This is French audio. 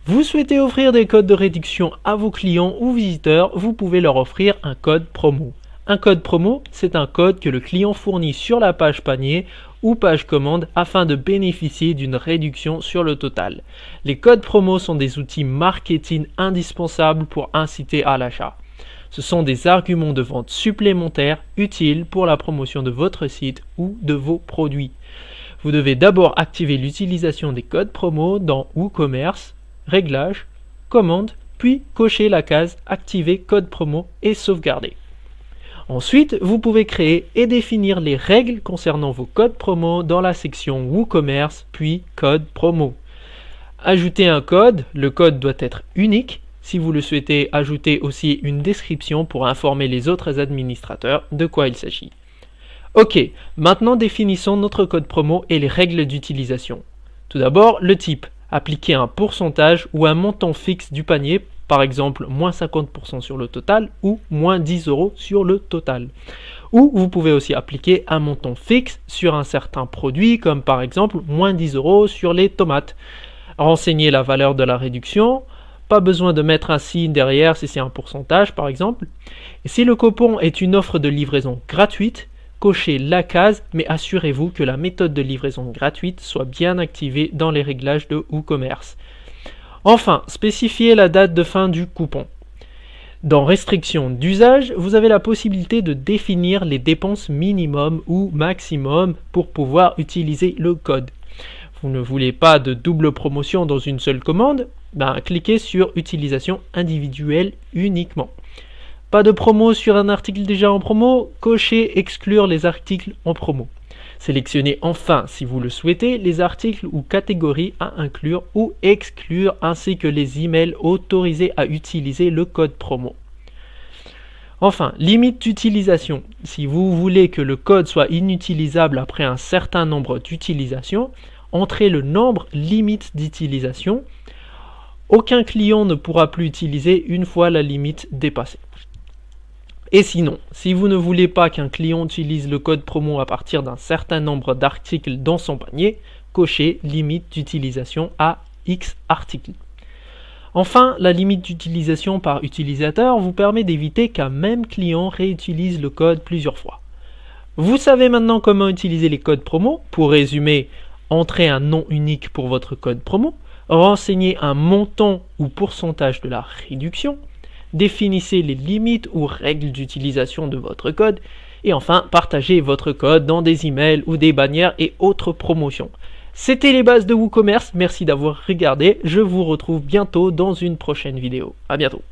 Vous souhaitez offrir des codes de réduction à vos clients ou visiteurs, vous pouvez leur offrir un code promo. Un code promo, c'est un code que le client fournit sur la page panier ou page commande afin de bénéficier d'une réduction sur le total. Les codes promo sont des outils marketing indispensables pour inciter à l'achat. Ce sont des arguments de vente supplémentaires utiles pour la promotion de votre site ou de vos produits. Vous devez d'abord activer l'utilisation des codes promo dans WooCommerce, Réglages, Commandes, puis cocher la case Activer code promo et sauvegarder. Ensuite, vous pouvez créer et définir les règles concernant vos codes promo dans la section WooCommerce, puis Code promo. Ajouter un code, le code doit être unique. Si vous le souhaitez, ajoutez aussi une description pour informer les autres administrateurs de quoi il s'agit. Ok, maintenant définissons notre code promo et les règles d'utilisation. Tout d'abord, le type. Appliquer un pourcentage ou un montant fixe du panier, par exemple moins 50% sur le total ou moins 10 € sur le total. Ou vous pouvez aussi appliquer un montant fixe sur un certain produit, comme par exemple moins 10 € sur les tomates. Renseignez la valeur de la réduction. Pas besoin de mettre un signe derrière si c'est un pourcentage par exemple. Et si le coupon est une offre de livraison gratuite, cochez la case, mais assurez-vous que la méthode de livraison gratuite soit bien activée dans les réglages de WooCommerce. Enfin, spécifiez la date de fin du coupon. Dans Restrictions d'usage, vous avez la possibilité de définir les dépenses minimum ou maximum pour pouvoir utiliser le code. Vous ne voulez pas de double promotion dans une seule commande? Cliquez sur Utilisation individuelle uniquement. Pas de promo sur un article déjà en promo? Cochez Exclure les articles en promo. Sélectionnez enfin, si vous le souhaitez, les articles ou catégories à inclure ou exclure ainsi que les emails autorisés à utiliser le code promo. Enfin, limite d'utilisation. Si vous voulez que le code soit inutilisable après un certain nombre d'utilisations, entrez le nombre limite d'utilisation. Aucun client ne pourra plus utiliser une fois la limite dépassée. Et sinon, si vous ne voulez pas qu'un client utilise le code promo à partir d'un certain nombre d'articles dans son panier, cochez limite d'utilisation à X articles. Enfin, la limite d'utilisation par utilisateur vous permet d'éviter qu'un même client réutilise le code plusieurs fois. Vous savez maintenant comment utiliser les codes promo. Pour résumer, entrez un nom unique pour votre code promo, renseignez un montant ou pourcentage de la réduction, définissez les limites ou règles d'utilisation de votre code et enfin partagez votre code dans des emails ou des bannières et autres promotions. C'était les bases de WooCommerce, merci d'avoir regardé, je vous retrouve bientôt dans une prochaine vidéo. À bientôt.